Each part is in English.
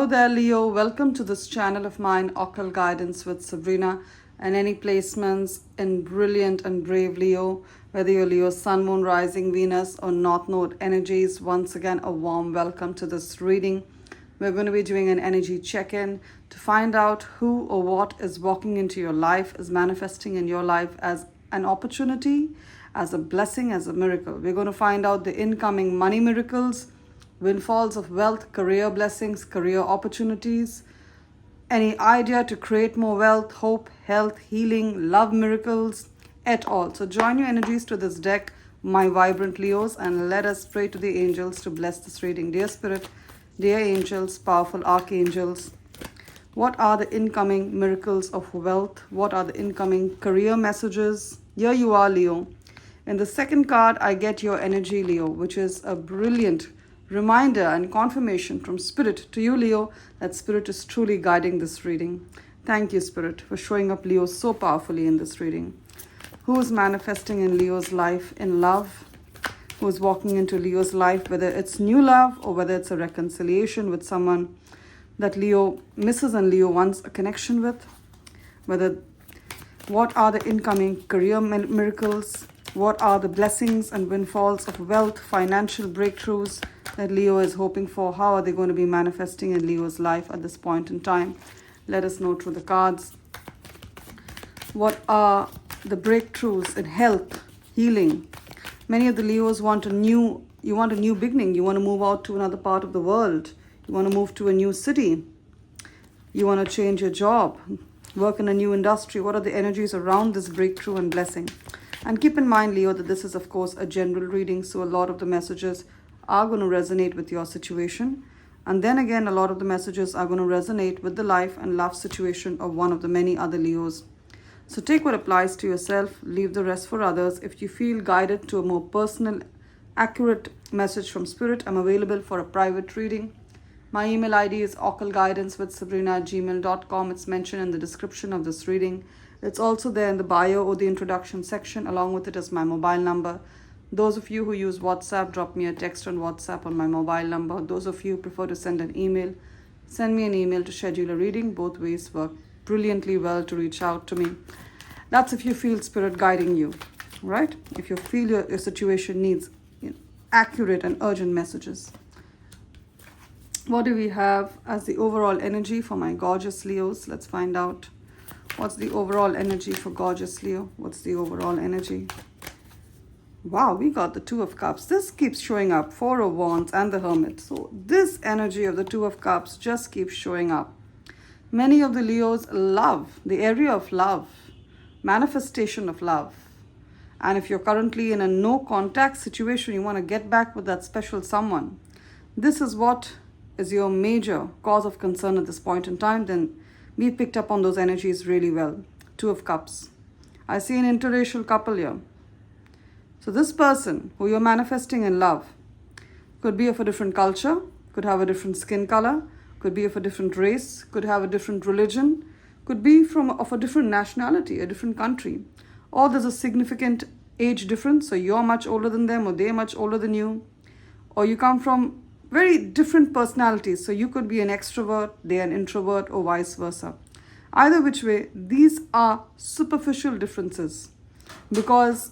Hello there, Leo. Welcome to this channel of mine, Occult Guidance with Sabrina, and any placements in brilliant and brave Leo, whether you're Leo, Sun, Moon, Rising, Venus, or North Node energies. Once again, a warm welcome to this reading. We're going to be doing an energy check-in to find out who or what is walking into your life, is manifesting in your life as an opportunity, as a blessing, as a miracle. We're going to find out the incoming money miracles, windfalls of wealth, career blessings, career opportunities, any idea to create more wealth, hope, health, healing, love miracles, at all. So join your energies to this deck, my vibrant Leos, and let us pray to the angels to bless this reading. Dear Spirit, dear angels, powerful archangels, what are the incoming miracles of wealth? What are the incoming career messages? Here you are, Leo. In the second card, I get your energy, Leo, which is a brilliant reminder and confirmation from Spirit to you, Leo, that Spirit is truly guiding this reading. Thank you, Spirit, for showing up Leo so powerfully in this reading. Who is manifesting in Leo's life in love? Who is walking into Leo's life, whether it's new love or whether it's a reconciliation with someone that Leo misses and Leo wants a connection with? What are the incoming career miracles? What are the blessings and windfalls of wealth, financial breakthroughs that Leo is hoping for? How are they going to be manifesting in Leo's life at this point in time? Let us know through the cards. What are the breakthroughs in health, healing? Many of the Leos want a new beginning. You want to move out to another part of the world. You want to move to a new city. You want to change your job, work in a new industry. What are the energies around this breakthrough and blessing? And keep in mind, Leo, that this is, of course, a general reading. So a lot of the messages are going to resonate with your situation. And then again, a lot of the messages are going to resonate with the life and love situation of one of the many other Leos. So take what applies to yourself, leave the rest for others. If you feel guided to a more personal, accurate message from Spirit, I'm available for a private reading. My email ID is occultguidancewithsabrina@gmail.com. It's mentioned in the description of this reading. It's also there in the bio or the introduction section. Along with it is my mobile number. Those of you who use WhatsApp, drop me a text on WhatsApp on my mobile number. Those of you who prefer to send an email, send me an email to schedule a reading. Both ways work brilliantly well to reach out to me. That's if you feel Spirit guiding you, right? If you feel your situation needs accurate and urgent messages. What do we have as the overall energy for my gorgeous Leos? Let's find out. What's the overall energy for gorgeous Leo? What's the overall energy? Wow, we got the Two of Cups. This keeps showing up. Four of Wands and the Hermit. So this energy of the Two of Cups just keeps showing up. Many of the Leos love, the area of love, manifestation of love. And if you're currently in a no contact situation, you want to get back with that special someone. This is what is your major cause of concern at this point in time. Then we picked up on those energies really well. Two of Cups. I see an interracial couple here. So this person who you're manifesting in love could be of a different culture, could have a different skin color, could be of a different race, could have a different religion, could be of a different nationality, a different country. Or there's a significant age difference, so you're much older than them or they're much older than you. Or you come from very different personalities, so you could be an extrovert, they're an introvert, or vice versa. Either which way, these are superficial differences, because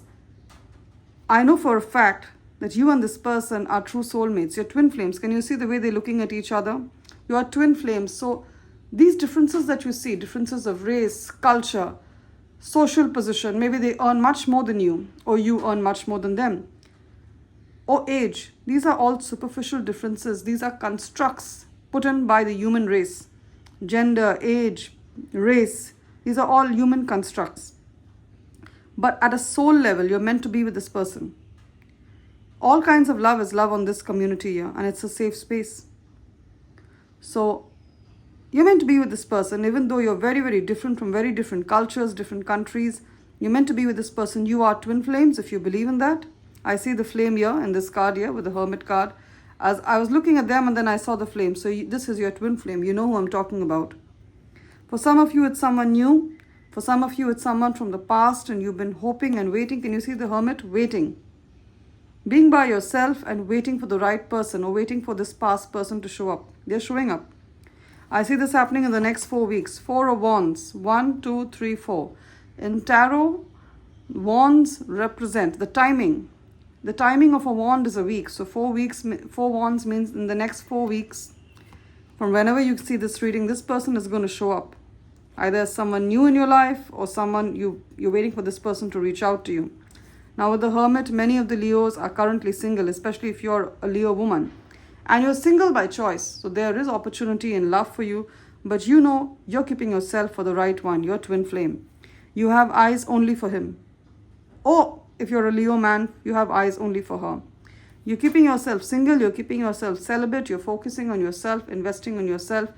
I know for a fact that you and this person are true soulmates. You're twin flames. Can you see the way they're looking at each other? You are twin flames. So these differences that you see, differences of race, culture, social position, maybe they earn much more than you, or you earn much more than them, or age. These are all superficial differences. These are constructs put in by the human race. Gender, age, race, these are all human constructs. But at a soul level, you're meant to be with this person. All kinds of love is love on this community here, and it's a safe space. So you're meant to be with this person, even though you're very, very different from very different cultures, different countries. You're meant to be with this person. You are twin flames, if you believe in that. I see the flame here in this card here with the Hermit card. As I was looking at them and then I saw the flame. So this is your twin flame. You know who I'm talking about. For some of you, it's someone new. For some of you, it's someone from the past and you've been hoping and waiting. Can you see the Hermit? Waiting. Being by yourself and waiting for the right person, or waiting for this past person to show up. They're showing up. I see this happening in the next 4 weeks. 4 of Wands. 1, 2, 3, 4. In tarot, wands represent the timing. The timing of a wand is a week. So 4 weeks, 4 wands means in the next 4 weeks, from whenever you see this reading, this person is going to show up. Either someone new in your life or someone you're waiting for this person to reach out to you. Now with the Hermit, many of the Leos are currently single, especially if you're a Leo woman. And you're single by choice. So there is opportunity in love for you. But you know you're keeping yourself for the right one, your twin flame. You have eyes only for him. Or if you're a Leo man, you have eyes only for her. You're keeping yourself single, you're keeping yourself celibate, you're focusing on yourself, investing on yourself.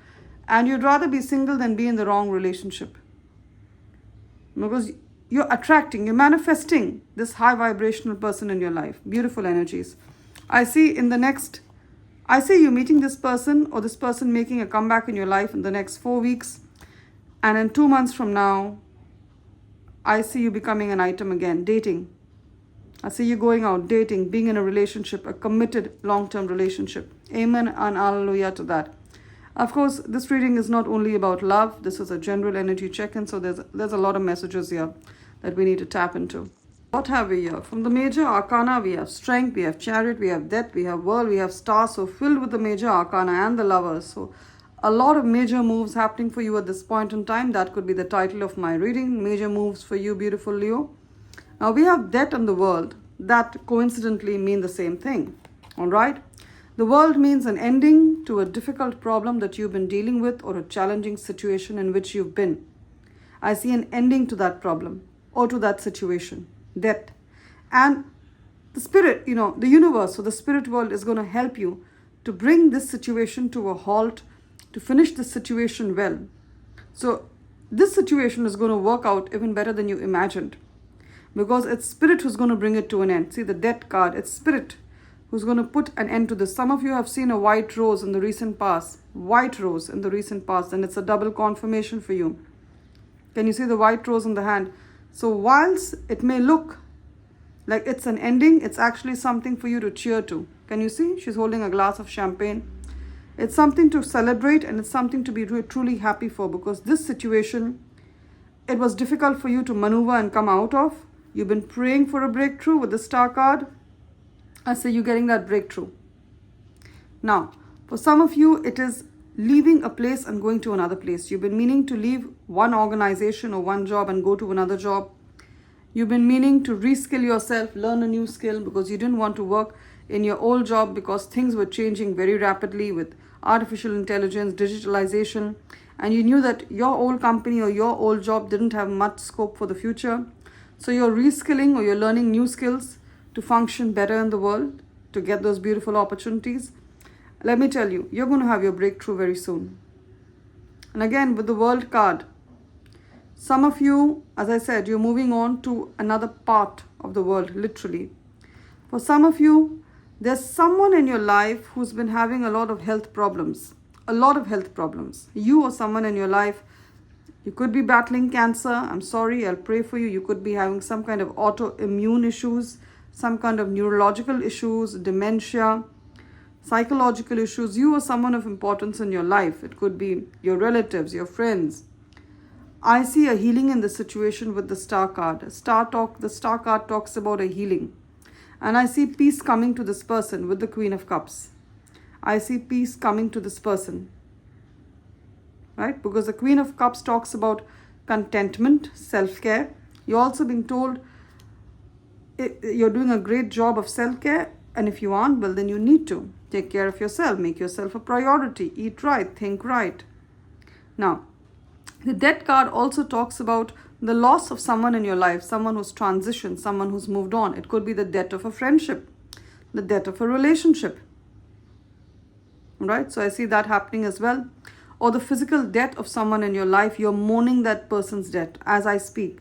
And you'd rather be single than be in the wrong relationship. Because you're attracting, you're manifesting this high vibrational person in your life. Beautiful energies. I see you meeting this person or this person making a comeback in your life in the next 4 weeks. And in 2 months from now, I see you becoming an item again, dating. I see you going out, dating, being in a relationship, a committed long-term relationship. Amen and hallelujah to that. Of course, this reading is not only about love. This is a general energy check-in. So there's a lot of messages here that we need to tap into. What have we here? From the major arcana, we have strength, we have chariot, we have death, we have world, we have star. So filled with the major arcana and the lovers. So a lot of major moves happening for you at this point in time. That could be the title of my reading. Major moves for you, beautiful Leo. Now we have death and the world. That coincidentally mean the same thing. All right. The world means an ending to a difficult problem that you've been dealing with or a challenging situation in which you've been. I see an ending to that problem or to that situation. Death. And the spirit, the universe or the spirit world is going to help you to bring this situation to a halt, to finish this situation well. So this situation is going to work out even better than you imagined. Because it's spirit who's going to bring it to an end. See the death card, it's spirit who's going to put an end to this. Some of you have seen a white rose in the recent past. White rose in the recent past. And it's a double confirmation for you. Can you see the white rose in the hand? So whilst it may look like it's an ending, it's actually something for you to cheer to. Can you see? She's holding a glass of champagne. It's something to celebrate and it's something to be truly happy for. Because this situation, it was difficult for you to maneuver and come out of. You've been praying for a breakthrough with the star card. I say you're getting that breakthrough. Now, for some of you, it is leaving a place and going to another place. You've been meaning to leave one organization or one job and go to another job. You've been meaning to reskill yourself, learn a new skill because you didn't want to work in your old job because things were changing very rapidly with artificial intelligence, digitalization, and you knew that your old company or your old job didn't have much scope for the future. So you're reskilling or you're learning new skills to function better in the world, to get those beautiful opportunities. Let me tell you, you're going to have your breakthrough very soon. And again, with the world card, some of you, as I said, you're moving on to another part of the world, literally. For some of you, there's someone in your life who's been having a lot of health problems. A lot of health problems. You or someone in your life, you could be battling cancer. I'm sorry, I'll pray for you. You could be having some kind of autoimmune issues, some kind of neurological issues, dementia, psychological issues. You or someone of importance in your life. It could be your relatives, your friends. I see a healing in this situation with the star card. The star card talks about a healing. And I see peace coming to this person with the Queen of Cups. I see peace coming to this person. Right? Because the Queen of Cups talks about contentment, self-care. You're also being told you're doing a great job of self-care. And if you aren't, well, then you need to take care of yourself. Make yourself a priority. Eat right. Think right. Now, the death card also talks about the loss of someone in your life. Someone who's transitioned. Someone who's moved on. It could be the death of a friendship. The death of a relationship. Right? So I see that happening as well. Or the physical death of someone in your life. You're mourning that person's death as I speak.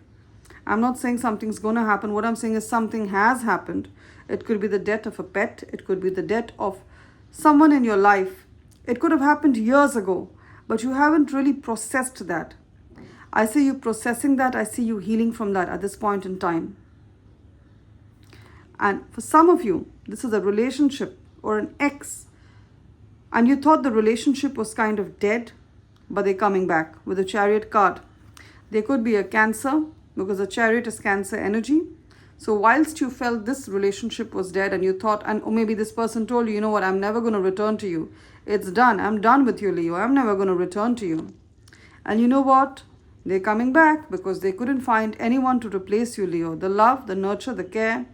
I'm not saying something's going to happen. What I'm saying is something has happened. It could be the death of a pet. It could be the death of someone in your life. It could have happened years ago, but you haven't really processed that. I see you processing that. I see you healing from that at this point in time. And for some of you, this is a relationship or an ex, and you thought the relationship was kind of dead. but they're coming back with the Chariot card. There could be a Cancer, because the Chariot is Cancer energy. So whilst you felt this relationship was dead and you thought, or maybe this person told you, you know what, I'm never going to return to you. It's done. I'm done with you, Leo. I'm never going to return to you. And you know what? They're coming back because they couldn't find anyone to replace you, Leo. The love, the nurture, the care,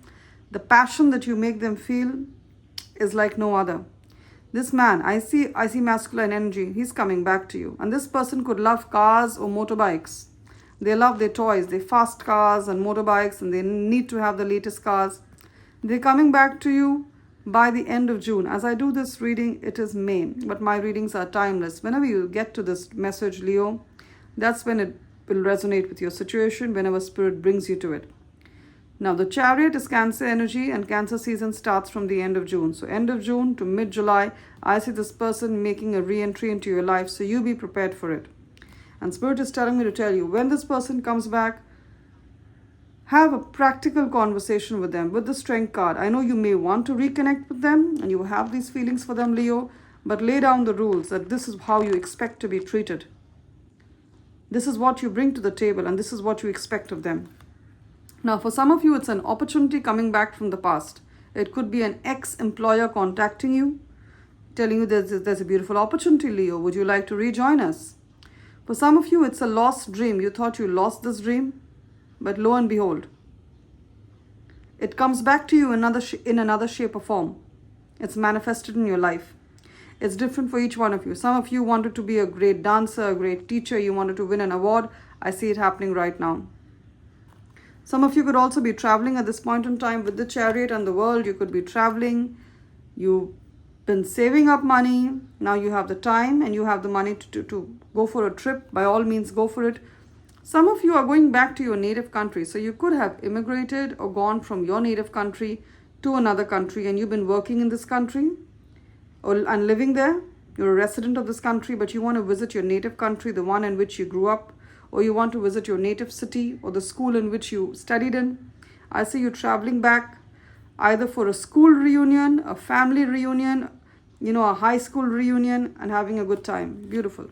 the passion that you make them feel is like no other. This man, I see masculine energy. He's coming back to you. And this person could love cars or motorbikes. They love their toys. They fast cars and motorbikes, and they need to have the latest cars. They're coming back to you by the end of June. As I do this reading, it is May, but my readings are timeless. Whenever you get to this message, Leo, that's when it will resonate with your situation, whenever Spirit brings you to it. Now, the Chariot is Cancer energy, and Cancer season starts from the end of June. So end of June to mid-July, I see this person making a re-entry into your life, so you be prepared for it. And Spirit is telling me to tell you, when this person comes back, have a practical conversation with them with the Strength card. I know you may want to reconnect with them and you have these feelings for them, Leo, but lay down the rules that this is how you expect to be treated. This is what you bring to the table and this is what you expect of them. Now, for some of you, it's an opportunity coming back from the past. It could be an ex-employer contacting you, telling you there's a beautiful opportunity, Leo. Would you like to rejoin us? For some of you, it's a lost dream. You thought you lost this dream, but lo and behold, it comes back to you in another shape or form. It's manifested in your life. It's different for each one of you. Some of you wanted to be a great dancer, a great teacher. You wanted to win an award. I see it happening right now. Some of you could also be traveling at this point in time with the Chariot and the World. You could be traveling. You've been saving up money. Now you have the time and you have the money to go for a trip. By all means, go for it. Some of you are going back to your native country. So you could have immigrated or gone from your native country to another country, and you've been working in this country and living there. You're a resident of this country, but you want to visit your native country, the one in which you grew up, or you want to visit your native city or the school in which you studied in. I see you traveling back either for a school reunion, a family reunion, a high school reunion, and having a good time. Beautiful.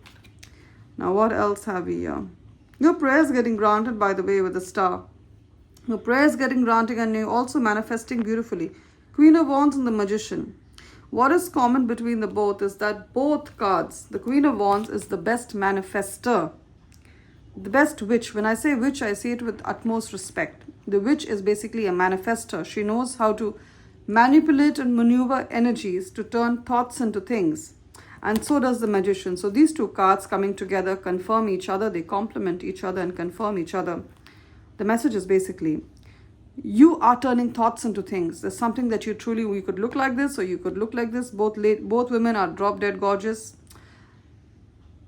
Now, what else have we here? Your prayer is getting granted, by the way, with the star. Your prayer is getting granted and you're also manifesting beautifully. Queen of Wands and the Magician. What is common between the both is that both cards, the Queen of Wands is the best manifester. The best witch. When I say witch, I say it with utmost respect. The witch is basically a manifester. She knows how to manipulate and maneuver energies to turn thoughts into things. And so does the Magician. So these two cards coming together confirm each other. They complement each other and confirm each other. The message is basically, you are turning thoughts into things. There's something that you could look like this or you could look like this. Both women are drop dead gorgeous.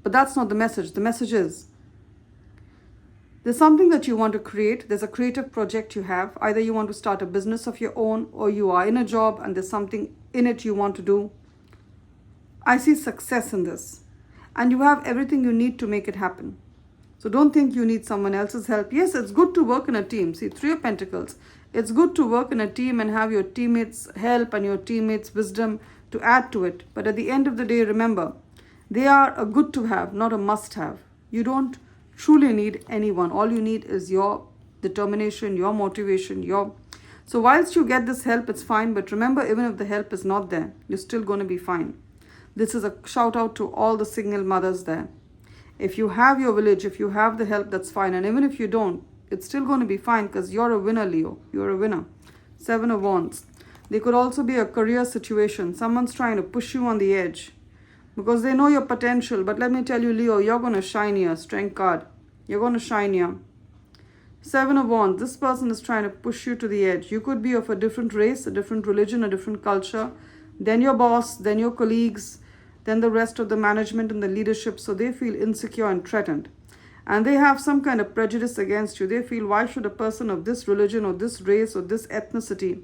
But that's not the message. The message is, there's something that you want to create. There's a creative project you have. Either you want to start a business of your own, or you are in a job and there's something in it you want to do. I see success in this. And you have everything you need to make it happen. So don't think you need someone else's help. Yes, it's good to work in a team. See, Three of Pentacles. It's good to work in a team and have your teammates' help and your teammates' wisdom to add to it. But at the end of the day, remember, they are a good to have, not a must have. You don't truly need anyone. All you need is your determination, your motivation, So whilst you get this help, it's fine. But remember, even if the help is not there, you're still going to be fine. This is a shout out to all the single mothers there. If you have your village, if you have the help, that's fine. And even if you don't, it's still going to be fine because you're a winner, Leo. You're a winner. Seven of Wands. There could also be a career situation. Someone's trying to push you on the edge because they know your potential. But let me tell you, Leo, you're going to shine here. Strength card. You're going to shine here. Seven of Wands. This person is trying to push you to the edge. You could be of a different race, a different religion, a different culture. Then your boss, then your colleagues, then the rest of the management and the leadership. So they feel insecure and threatened. And they have some kind of prejudice against you. They feel, why should a person of this religion or this race or this ethnicity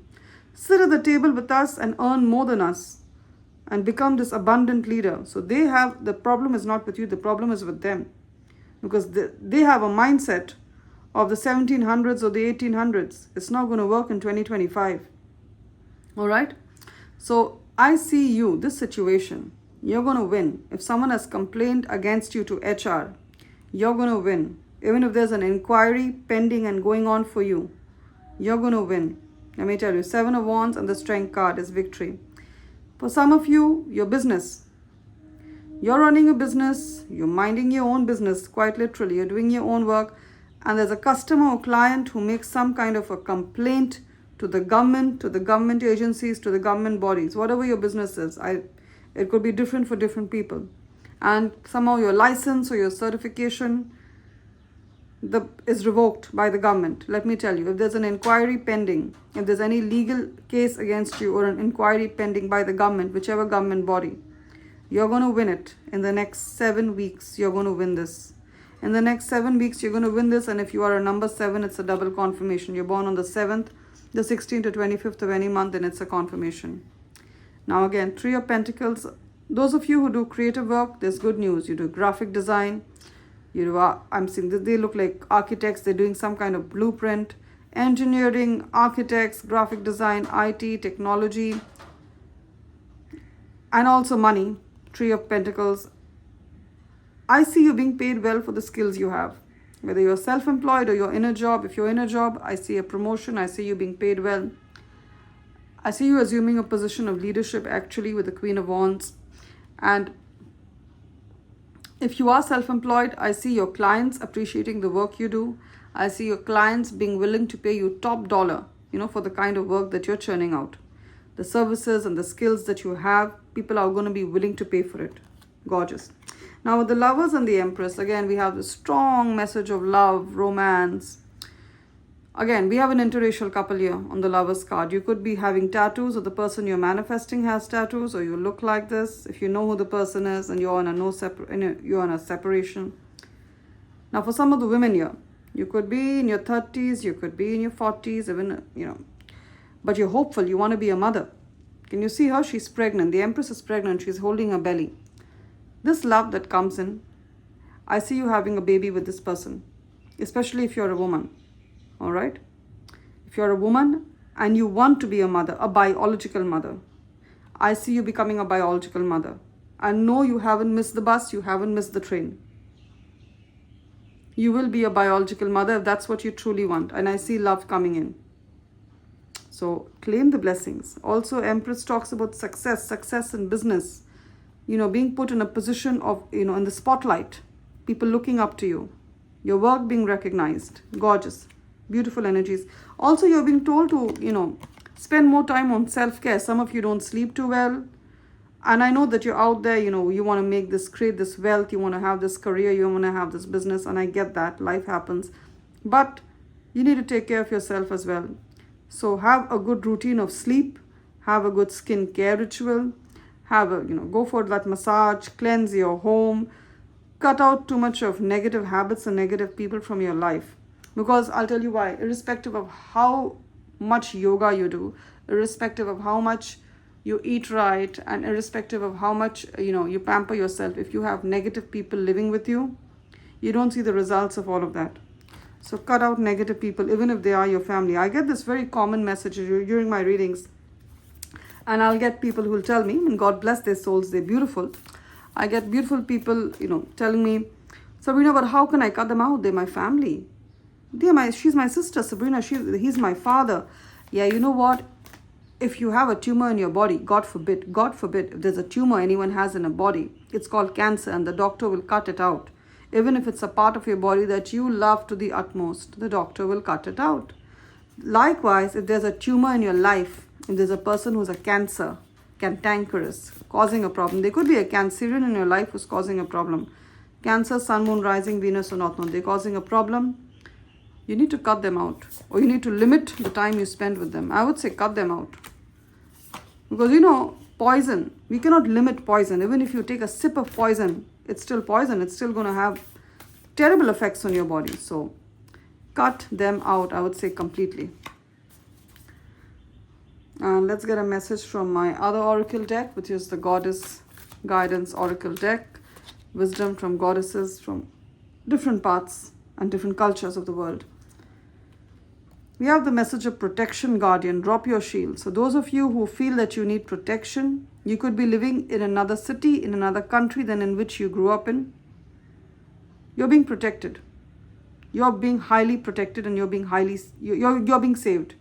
sit at the table with us and earn more than us and become this abundant leader? So the problem is not with you. The problem is with them. Because they have a mindset of the 1700s or the 1800s. It's not going to work in 2025. All right. So I see you, this situation. You're going to win. If someone has complained against you to HR, you're going to win. Even if there's an inquiry pending and going on for you, you're going to win. Let me tell you, 7 of Wands and the Strength card is victory. For some of you, your business. You're running a business, you're minding your own business, quite literally. You're doing your own work, and there's a customer or client who makes some kind of a complaint to the government agencies, to the government bodies, whatever your business is. It could be different for different people. And somehow your license or your certification is revoked by the government. Let me tell you, if there's an inquiry pending, if there's any legal case against you or an inquiry pending by the government, whichever government body, you're going to win it. In the next 7 weeks, you're going to win this. In the next 7 weeks, you're going to win this. And if you are a number 7, it's a double confirmation. You're born on the 7th, the 16th to 25th of any month, then it's a confirmation. Now again, 3 of Pentacles. Those of you who do creative work, there's good news. You do graphic design. You do, I'm seeing that they look like architects. They're doing some kind of blueprint. Engineering, architects, graphic design, IT, technology, and also money. 3 of Pentacles. I see you being paid well for the skills you have. Whether you're self-employed or you're in a job. If you're in a job, I see a promotion. I see you being paid well. I see you assuming a position of leadership actually with the Queen of Wands. And if you are self-employed, I see your clients appreciating the work you do. I see your clients being willing to pay you top dollar, for the kind of work that you're churning out. The services and the skills that you have, people are going to be willing to pay for it. Gorgeous. Now with the Lovers and the Empress, again, we have the strong message of love, romance. Again, we have an interracial couple here on the Lovers card. You could be having tattoos, or the person you're manifesting has tattoos, or you look like this. If you know who the person is and you're you're on a separation. Now for some of the women here, you could be in your 30s, you could be in your 40s, even, but you're hopeful, you want to be a mother. Can you see her? She's pregnant. The Empress is pregnant. She's holding her belly. This love that comes in, I see you having a baby with this person, especially if you're a woman. All right? If you're a woman and you want to be a mother, a biological mother, I see you becoming a biological mother. And no, you haven't missed the bus, you haven't missed the train. You will be a biological mother if that's what you truly want. And I see love coming in. So claim the blessings. Also, Empress talks about success in business. Being put in a position of, in the spotlight. People looking up to you. Your work being recognized. Gorgeous. Beautiful energies. Also, you're being told to, spend more time on self-care. Some of you don't sleep too well. And I know that you're out there, you want to create this wealth. You want to have this career. You want to have this business. And I get that. Life happens. But you need to take care of yourself as well. So have a good routine of sleep. Have a good skincare ritual. Go for that massage. Cleanse your home. Cut out too much of negative habits and negative people from your life. Because I'll tell you why. Irrespective of how much yoga you do, irrespective of how much you eat right, and irrespective of how much, you pamper yourself, if you have negative people living with you, you don't see the results of all of that. So cut out negative people, even if they are your family. I get this very common message during my readings. And I'll get people who will tell me, and God bless their souls, they're beautiful. I get beautiful people, telling me, Sabrina, but how can I cut them out? They're my family. She's my sister, Sabrina. He's my father. Yeah, you know what? If you have a tumor in your body, God forbid, if there's a tumor anyone has in a body, it's called cancer, and the doctor will cut it out. Even if it's a part of your body that you love to the utmost, the doctor will cut it out. Likewise, if there's a tumor in your life, if there's a person who's a cantankerous, causing a problem, there could be a Cancerian in your life who's causing a problem. Cancer, Sun, Moon, Rising, Venus, or North Node, they're causing a problem. You need to cut them out, or you need to limit the time you spend with them. I would say cut them out. Because, poison, we cannot limit poison. Even if you take a sip of poison, it's still poison. It's still going to have terrible effects on your body. So cut them out, I would say completely. And let's get a message from my other oracle deck, which is the Goddess Guidance Oracle deck. Wisdom from goddesses from different parts and different cultures of the world. We have the message of protection, guardian. Drop your shield. So those of you who feel that you need protection, you could be living in another city, in another country than in which you grew up in. You're being protected. You're being highly protected, and you're being saved.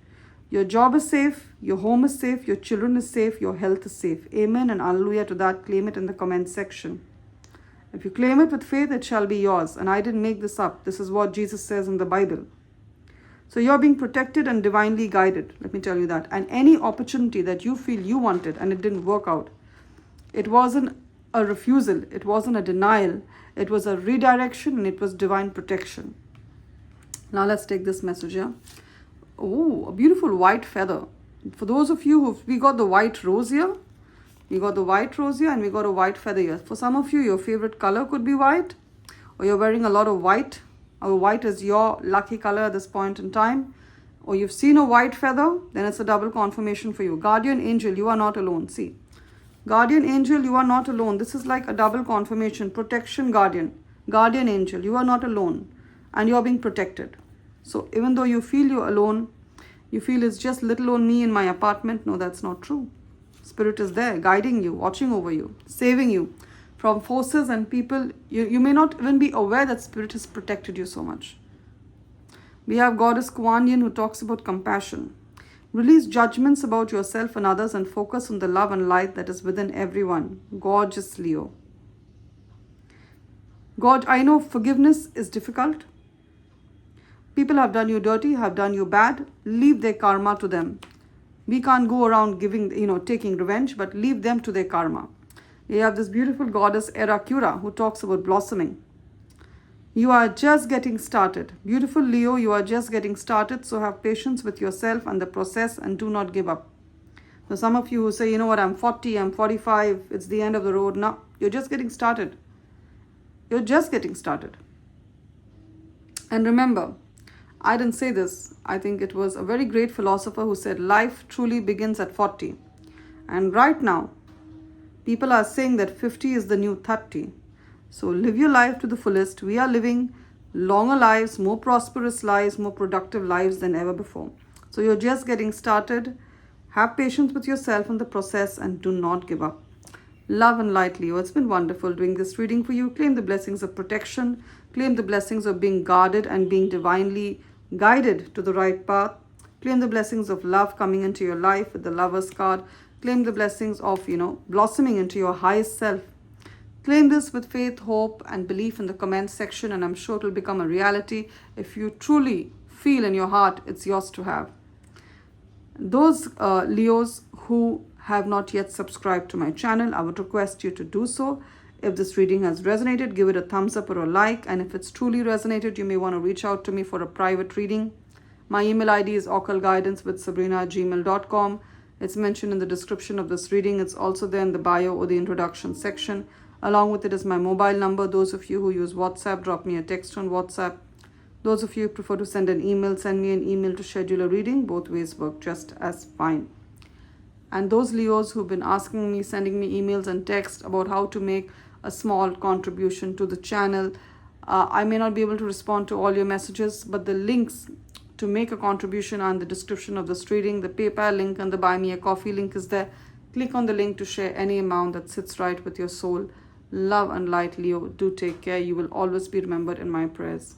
Your job is safe, your home is safe, your children is safe, your health is safe. Amen and hallelujah to that. Claim it in the comment section. If you claim it with faith, it shall be yours. And I didn't make this up. This is what Jesus says in the Bible. So you're being protected and divinely guided. Let me tell you that. And any opportunity that you feel you wanted and it didn't work out, it wasn't a refusal, it wasn't a denial, it was a redirection, and it was divine protection. Now let's take this message here. Oh, a beautiful white feather. For those of you we got the white rose here. We got the white rose here, and we got a white feather here. For some of you, your favorite color could be white, or you're wearing a lot of white, or white is your lucky color at this point in time, or you've seen a white feather, then it's a double confirmation for you. Guardian angel, you are not alone. See, guardian angel, you are not alone. This is like a double confirmation. Protection, guardian angel, you are not alone, and you are being protected. So even though you feel you're alone, you feel it's just little old me in my apartment, no, that's not true. Spirit is there, guiding you, watching over you, saving you from forces and people. You may not even be aware that Spirit has protected you so much. We have Goddess Kuan Yin, who talks about compassion. Release judgments about yourself and others and focus on the love and light that is within everyone. Gorgeous Leo. God, I know forgiveness is difficult. People have done you dirty, have done you bad. Leave their karma to them. We can't go around taking revenge, but leave them to their karma. You have this beautiful goddess Erakura, who talks about blossoming. You are just getting started. Beautiful Leo, you are just getting started. So have patience with yourself and the process, and do not give up. So some of you who say, you know what, I'm 40, I'm 45, it's the end of the road. No, you're just getting started. You're just getting started. And remember, I didn't say this. I think it was a very great philosopher who said life truly begins at 40. And right now, people are saying that 50 is the new 30. So live your life to the fullest. We are living longer lives, more prosperous lives, more productive lives than ever before. So you're just getting started. Have patience with yourself in the process, and do not give up. Love and light, Leo. It's been wonderful doing this reading for you. Claim the blessings of protection. Claim the blessings of being guarded and being divinely guided to the right path. Claim the blessings of love coming into your life with the Lover's card. Claim the blessings of, blossoming into your highest self. Claim this with faith, hope, and belief in the comments section, and I'm sure it will become a reality if you truly feel in your heart it's yours to have. Those Leos who have not yet subscribed to my channel, I would request you to do so. If this reading has resonated, give it a thumbs up or a like. And if it's truly resonated, you may want to reach out to me for a private reading. My email ID is occultguidancewithsabrina@gmail.com. It's mentioned in the description of this reading. It's also there in the bio or the introduction section. Along with it is my mobile number. Those of you who use WhatsApp, drop me a text on WhatsApp. Those of you who prefer to send an email, send me an email to schedule a reading. Both ways work just as fine. And those Leos who've been asking me, sending me emails and text about how to make a small contribution to the channel, I may not be able to respond to all your messages, but the links to make a contribution are in the description of this reading. The PayPal link and the Buy Me a Coffee link is there. Click on the link to share any amount that sits right with your soul. Love and light, Leo. Do take care. You will always be remembered in my prayers.